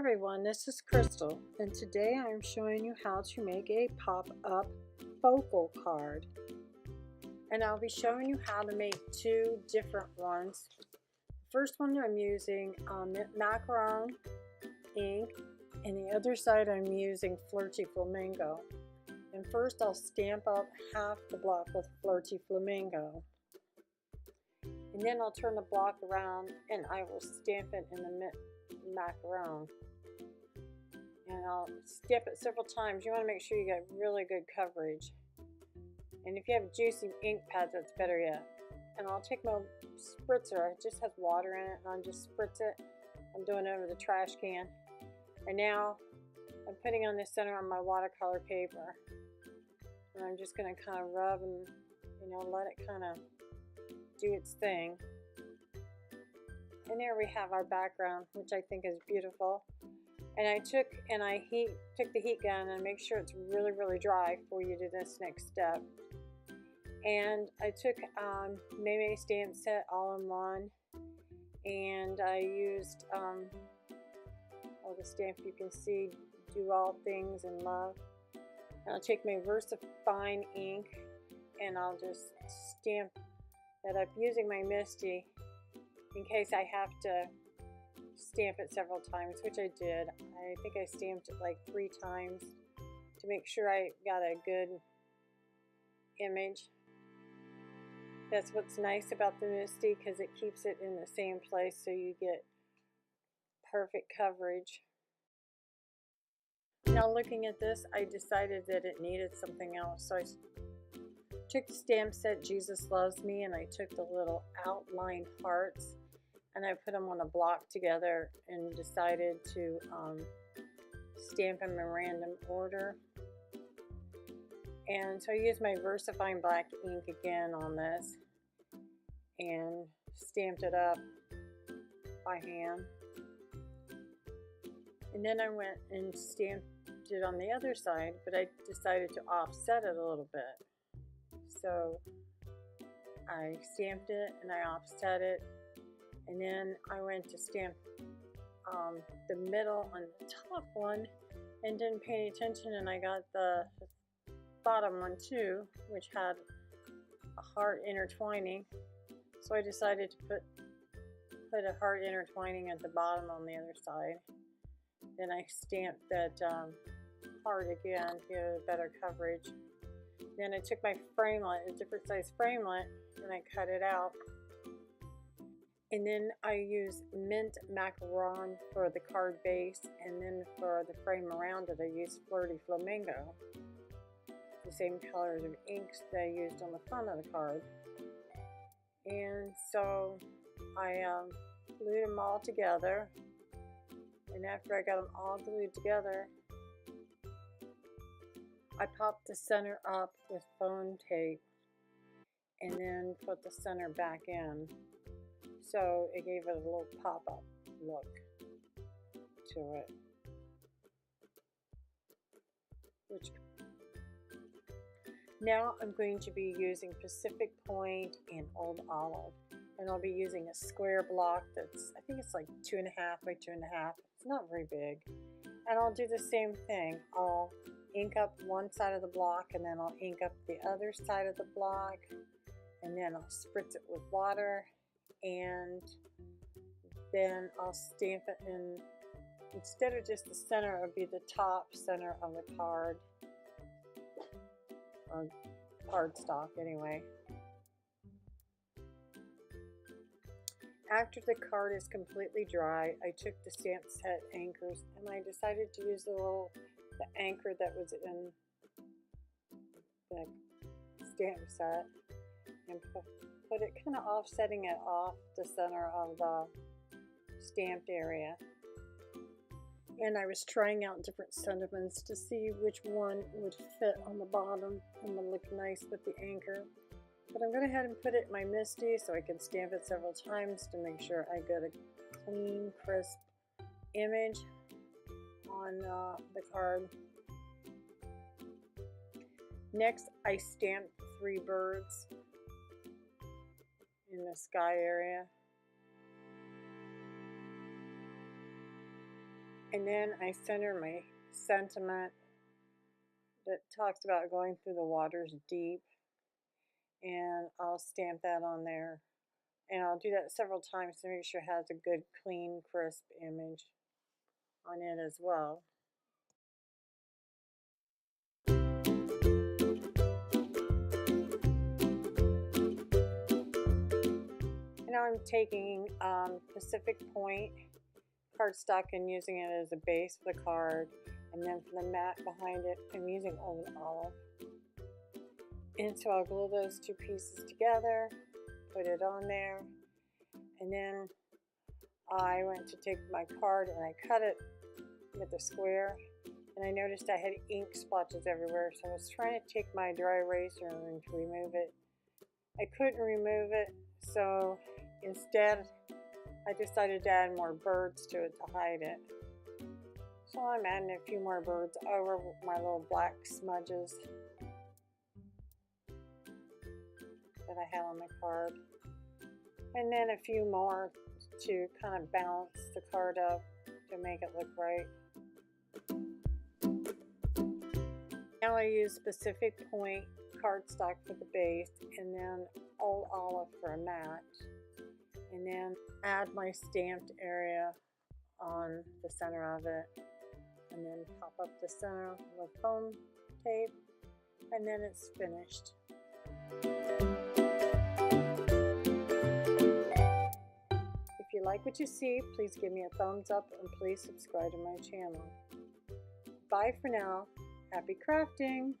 everyone, this is Crystal, and today I'm showing you how to make a pop-up focal card. And I'll be showing you how to make two different ones. First one I'm using Macron ink, and the other side I'm using Flirty Flamingo. And first I'll stamp up half the block with Flirty Flamingo. And then I'll turn the block around and I will stamp it in the Macron. And I'll stamp it several times. You want to make sure you get really good coverage. And if you have juicy ink pads, that's better yet. And I'll take my spritzer, it just has water in it, and I'll just spritz it. I'm doing it over the trash can. And now I'm putting on the center on my watercolor paper. And I'm just going to kind of rub and, let it kind of do its thing. And there we have our background, which I think is beautiful. And I took the heat gun and make sure it's really, really dry before you do this next step. And I took Maymaymadeit stamp set all in one, and I used all the stamp you can see, Do All Things in Love. And I'll take my VersaFine ink and I'll just stamp that up using my Misty in case I have to stamp it several times, which I did. I think I stamped it like 3 times to make sure I got a good image. That's what's nice about the Misty, because it keeps it in the same place so you get perfect coverage. Now looking at this, I decided that it needed something else, so I took the stamp set Jesus Loves Me, and I took the little outline hearts and I put them on a block together and decided to stamp them in random order. And so I used my VersaFine black ink again on this and stamped it up by hand. And then I went and stamped it on the other side, but I decided to offset it a little bit. So I stamped it and I offset it, and then I went to stamp the middle on the top one and didn't pay any attention, and I got the bottom one too, which had a heart intertwining. So I decided to put a heart intertwining at the bottom on the other side. Then I stamped that heart again to get better coverage. Then I took my framelit, a different size framelit, and I cut it out. And then I used mint macaron for the card base, and then for the frame around it I used Flirty Flamingo, the same colors of inks that I used on the front of the card. And so I glued them all together, and after I got them all glued together, I popped the center up with foam tape and then put the center back in. So it gave it a little pop-up look to it. Now I'm going to be using Pacific Point and Old Olive. And I'll be using a square block that's, I think it's like 2.5 by 2.5. It's not very big. And I'll do the same thing. I'll ink up one side of the block, and then I'll ink up the other side of the block, and then I'll spritz it with water, and then I'll stamp it in. Instead of just the center, it would be the top center of the card, or cardstock anyway. After the card is completely dry, I took the stamp set anchors and I decided to use the anchor that was in the stamp set and put it kind of offsetting it off the center of the stamped area. And I was trying out different sentiments to see which one would fit on the bottom and would look nice with the anchor. But I'm going to go ahead and put it in my Misty so I can stamp it several times to make sure I get a clean, crisp image on the card. Next, I stamped 3 birds in the sky area. And then I center my sentiment that talks about going through the waters deep, and I'll stamp that on there. And I'll do that several times to make sure it has a good, clean, crisp image on it as well. And now I'm taking Pacific Point cardstock and using it as a base for the card. And then for the mat behind it, I'm using Old Olive. And so I'll glue those two pieces together, put it on there, and then I went to take my card and I cut it with a square, and I noticed I had ink splotches everywhere, so I was trying to take my dry eraser and to remove it. I couldn't remove it, so instead I decided to add more birds to it to hide it. So I'm adding a few more birds over my little black smudges that I had on the card, and then a few more to kind of balance the card up to make it look right. Now I use Pacific Point cardstock for the base, and then Old Olive for a mat, and then add my stamped area on the center of it, and then pop up the center with foam tape, and then it's finished. If you like what you see, please give me a thumbs up and please subscribe to my channel. Bye for now. Happy crafting!